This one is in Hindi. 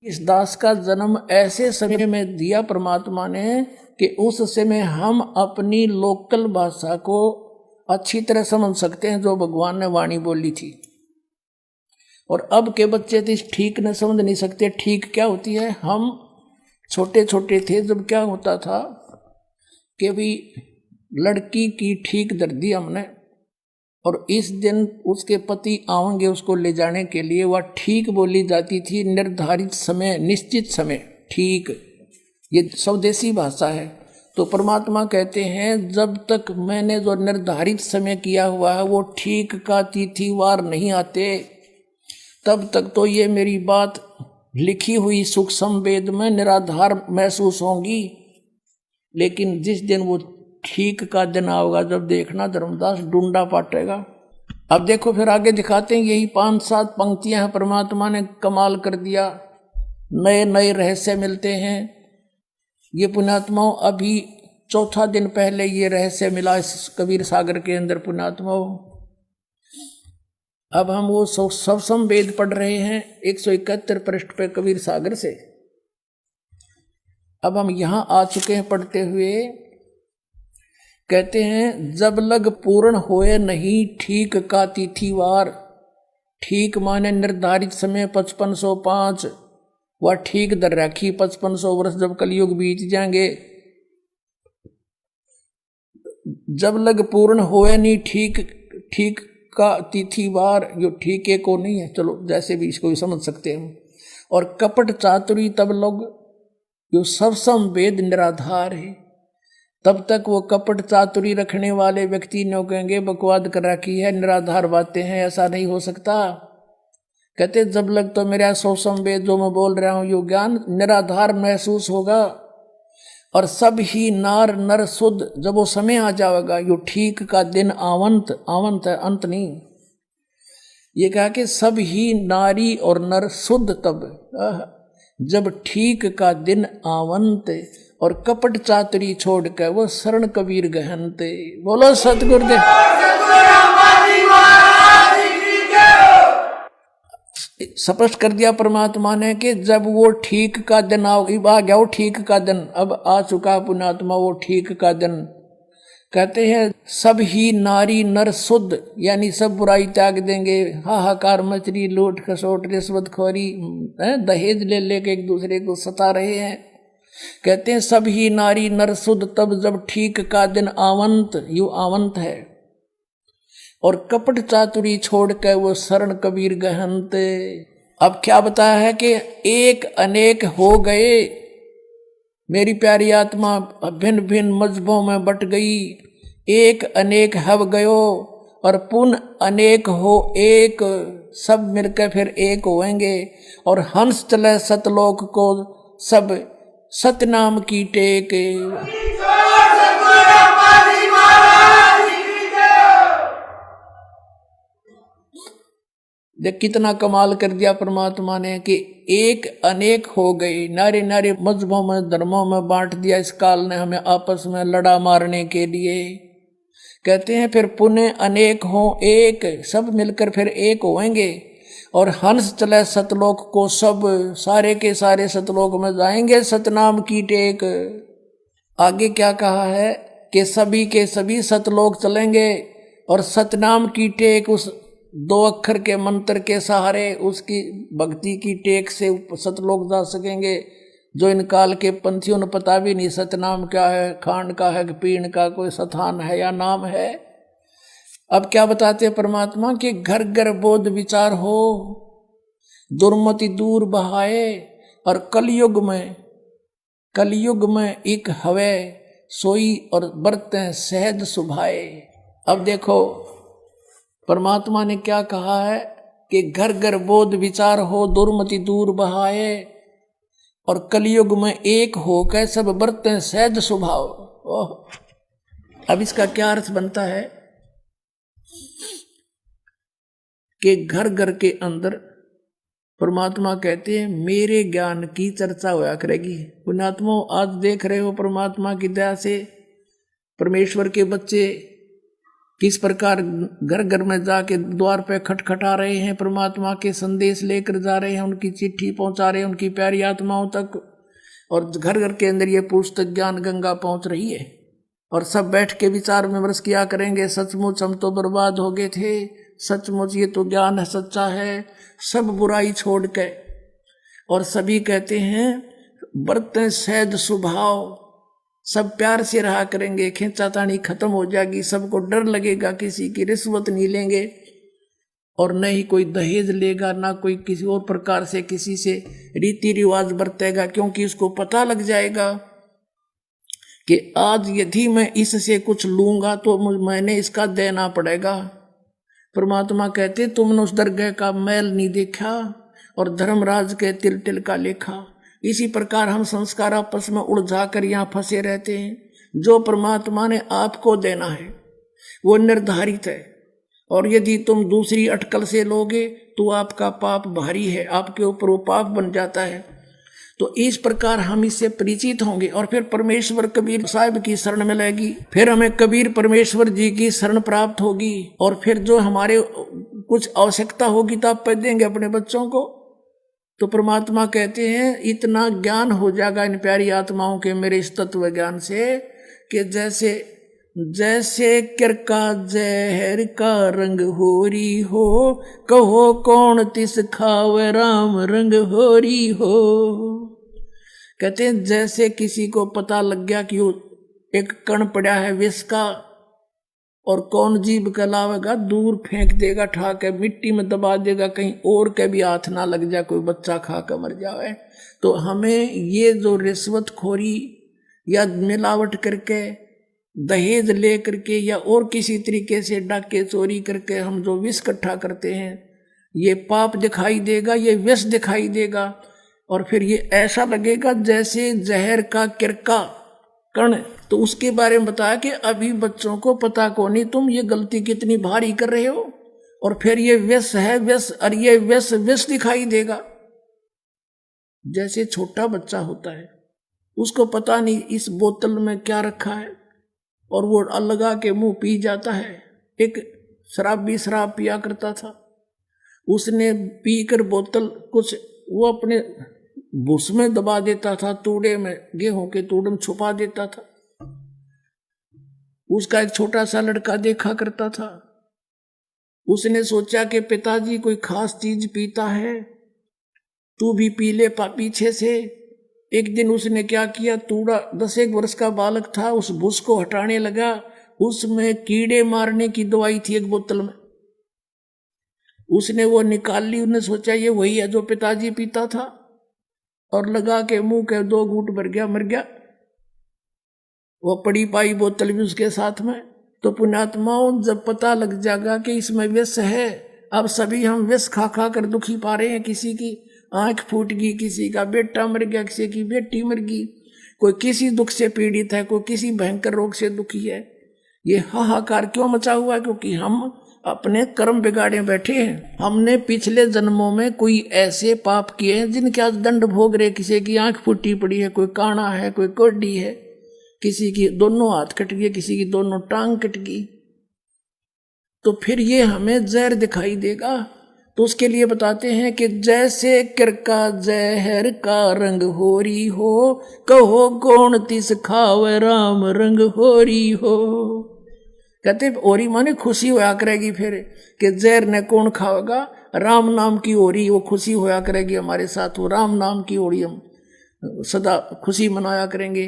इस दास का जन्म ऐसे समय में दिया परमात्मा ने कि उस समय हम अपनी लोकल भाषा को अच्छी तरह समझ सकते हैं जो भगवान ने वाणी बोली थी। और अब के बच्चे तो इस ठीक न समझ नहीं सकते। ठीक क्या होती है? हम छोटे छोटे थे जब क्या होता था कि भी लड़की की ठीक दर दी हमने, और इस दिन उसके पति आएंगे उसको ले जाने के लिए, वह ठीक बोली जाती थी। निर्धारित समय, निश्चित समय, ठीक। ये स्वदेशी भाषा है। तो परमात्मा कहते हैं जब तक मैंने जो निर्धारित समय किया हुआ है वो ठीक का तिथिवार नहीं आते, तब तक तो ये मेरी बात लिखी हुई सूक्ष्म वेद में निराधार महसूस होंगी। लेकिन जिस दिन वो ठीक का दिन आओगा, जब देखना धर्मदास डूंडा पाटेगा। अब देखो फिर आगे दिखाते हैं, यही 5-7 पंक्तियां हैं, परमात्मा ने कमाल कर दिया। नए नए रहस्य मिलते हैं। ये पुण्यात्माओं अभी चौथा दिन पहले ये रहस्य मिला इस कबीर सागर के अंदर पुण्यात्माओं। अब हम वो सवसम वेद पढ़ रहे हैं 171 पृष्ठ पे कबीर सागर से। अब हम यहां आ चुके हैं पढ़ते हुए। कहते हैं जब लग पूर्ण होए नहीं ठीक का तिथिवार। ठीक माने निर्धारित समय 5505, वह ठीक दर रखी 5500 वर्ष जब कलयुग बीत जाएंगे। जब लग पूर्ण होए नहीं ठीक, ठीक का तिथिवार, जो ठीक है को नहीं है, चलो जैसे भी इसको भी समझ सकते हैं। और कपट चातुरी तब लोग, जो सबसम वेद निराधार है, तब तक वो कपट चातुरी रखने वाले व्यक्ति ने कहेंगे बकवाद कर रखी है, निराधार बातें हैं, ऐसा नहीं हो सकता। कहते जब लग तो मेरा सबसम वेद जो मैं बोल रहा हूं यो ज्ञान निराधार महसूस होगा। और सब ही नार नर शुद्ध, जब वो समय आ जाएगा, यो ठीक का दिन आवंत, आवंत है अंत नहीं। ये कहा कि सब ही नारी और नर शुद्ध तब, जब ठीक का दिन आवंत, और कपट चातुरी छोड़ कर वो शरण कबीर गहनते। बोलो सतगुरुदेव। स्पष्ट कर दिया परमात्मा ने कि जब वो ठीक का दिन आ गया, वो ठीक का दिन अब आ चुका पुण्यात्मा, वो ठीक का दिन। कहते हैं सब ही नारी नर शुद्ध, यानी सब बुराई त्याग देंगे। हाहाकार मचरी, लूट खसोट रिश्वत खोरी, दहेज ले लेके एक दूसरे को सता रहे हैं। कहते हैं सब ही नारी नर शुद्ध तब जब ठीक का दिन आवंत, यू आवंत है। और कपट चातुरी छोड़ कर वो शरण कबीर गहनते। अब क्या बताया है कि एक अनेक हो गए, मेरी प्यारी आत्मा भिन्न भिन्न मजहबों में बट गई। एक अनेक हव गयो और पुन अनेक हो एक, सब मिलकर फिर एक होएंगे। और हंस चले सतलोक को सब सतनाम की टेक। देख कितना कमाल कर दिया परमात्मा ने कि एक अनेक हो गई। नारे नारे मजहबों में धर्मों में बांट दिया इस काल ने हमें आपस में लड़ा मारने के लिए। कहते हैं फिर पुण्य अनेक हो एक, सब मिलकर फिर एक होएंगे। और हंस चले सतलोक को सब, सारे के सारे सतलोक में जाएंगे सतनाम की टेक। आगे क्या कहा है कि सभी के सभी सतलोक चलेंगे और सतनाम की टेक, उस 2 अक्षर के मंत्र के सहारे, उसकी भक्ति की टेक से सतलोक जा सकेंगे। जो इन काल के पंथियों ने पता भी नहीं सतनाम क्या है, खांड का है कि पीण का, कोई स्थान है या नाम है। अब क्या बताते हैं परमात्मा कि घर घर बोध विचार हो, दुर्मति दूर बहाए। और कलयुग में एक हवे सोई और बरतें सहज सुभाए। अब देखो परमात्मा ने क्या कहा है कि घर घर बोध विचार हो, दुर्मति दूर बहाए, और कलयुग में एक होकर सब बरतें सहज स्वभाव। ओह, अब इसका क्या अर्थ बनता है कि घर घर के अंदर परमात्मा कहते हैं मेरे ज्ञान की चर्चा होया करेगी। पुण्यात्मा आज देख रहे हो परमात्मा की दया से परमेश्वर के बच्चे किस प्रकार घर घर में जाके द्वार पे खटखटा रहे हैं, परमात्मा के संदेश लेकर जा रहे हैं, उनकी चिट्ठी पहुंचा रहे हैं उनकी प्यारी आत्माओं तक। और घर घर के अंदर ये पुस्तक ज्ञान गंगा पहुंच रही है। और सब बैठ के विचार विमर्श किया करेंगे, सचमुच हम तो बर्बाद हो गए थे, सचमुच ये तो ज्ञान है, सच्चा है, सब बुराई छोड़ के। और सभी कहते हैं बरतें सहज स्वभाव, सब प्यार से रहा करेंगे, खींचातानी खत्म हो जाएगी, सबको डर लगेगा, किसी की रिश्वत नहीं लेंगे और न ही कोई दहेज लेगा, ना कोई किसी और प्रकार से किसी से रीति रिवाज बरतेगा, क्योंकि उसको पता लग जाएगा कि आज यदि मैं इससे कुछ लूंगा तो मैंने इसका देना पड़ेगा। परमात्मा कहते तुमने उस दरगाह का मैल नहीं देखा और धर्मराज के तिल तिल का लेखा। इसी प्रकार हम संस्कार आपस में उलझा कर यहाँ फंसे रहते हैं। जो परमात्मा ने आपको देना है वो निर्धारित है, और यदि तुम दूसरी अटकल से लोगे तो आपका पाप भारी है, आपके ऊपर वो पाप बन जाता है। तो इस प्रकार हम इससे परिचित होंगे और फिर परमेश्वर कबीर साहिब की शरण मिलेगी, फिर हमें कबीर परमेश्वर जी की शरण प्राप्त होगी, और फिर जो हमारे कुछ आवश्यकता होगी तो आप देंगे अपने बच्चों को। तो परमात्मा कहते हैं इतना ज्ञान हो जाएगा इन प्यारी आत्माओं के मेरे इस तत्व ज्ञान से कि जैसे जैसे किरका जहर का रंग होरी हो, कहो कौन तिस खावे राम रंग होरी हो। कहते हैं जैसे किसी को पता लग गया कि वो एक कण पड़ा है विष का, और कौन जीभ कहलावेगा, दूर फेंक देगा, ठा के मिट्टी में दबा देगा, कहीं और के भी हाथ ना लग जाए, कोई बच्चा खा कर मर जाए। तो हमें ये जो रिश्वतखोरी या मिलावट करके, दहेज ले करके या और किसी तरीके से डाके चोरी करके हम जो विष इकट्ठा करते हैं, ये पाप दिखाई देगा, ये विष दिखाई देगा, और फिर ये ऐसा लगेगा जैसे जहर का किरका कण। तो उसके बारे में बताया कि अभी बच्चों को पता को नहीं तुम ये गलती कितनी भारी कर रहे हो, और फिर ये विष है विष, और ये विष विष दिखाई देगा। जैसे छोटा बच्चा होता है, उसको पता नहीं इस बोतल में क्या रखा है, और वो लगा के मुंह पी जाता है। एक शराबी शराब पिया करता था, उसने पीकर बोतल कुछ वो अपने भूस में दबा देता था, तूड़े में, गेहूं के तूड़े में छुपा देता था। उसका एक छोटा सा लड़का देखा करता था, उसने सोचा कि पिताजी कोई खास चीज पीता है, तू भी पी ले पीछे से। एक दिन उसने क्या किया, तूड़ा 10 वर्ष का बालक था, उस भूस को हटाने लगा, उसमें कीड़े मारने की दवाई थी एक बोतल में, उसने वो निकाल ली। उसने सोचा ये वही है जो पिताजी पीता था, और लगा के मुंह के 2 घूंट भर गया, मर गया। वो पड़ी पाई बोतल भी उसके साथ में। तो पुण्यात्माओं जब पता लग जाएगा कि इसमें विष है, अब सभी हम विष खा खा कर दुखी पा रहे हैं, किसी की आंख फूट गई, किसी का बेटा मर गया, किसी की बेटी मर गई, कोई किसी दुख से पीड़ित है, कोई किसी भयंकर रोग से दुखी है। ये हाहाकार क्यों मचा हुआ है? क्योंकि हम अपने कर्म बिगाड़े बैठे हैं। हमने पिछले जन्मों में कोई ऐसे पाप किए हैं जिनके आज दंड भोग रहे। किसी की आंख फूटी पड़ी है, कोई काना है, कोई कोडी है, किसी की दोनों हाथ कट गए, किसी की दोनों टांग कट गई। तो फिर ये हमें जहर दिखाई देगा। तो उसके लिए बताते हैं कि जैसे किरका जहर का रंग होरी हो, कहो कौन तिस खावे राम रंग होरी हो। कहते ओरी माने खुशी होया करेगी, फिर कि जहर ने कौन खाएगा, राम नाम की ओरी, वो खुशी होया करेगी हमारे साथ, वो राम नाम की ओरी हम सदा खुशी मनाया करेंगे।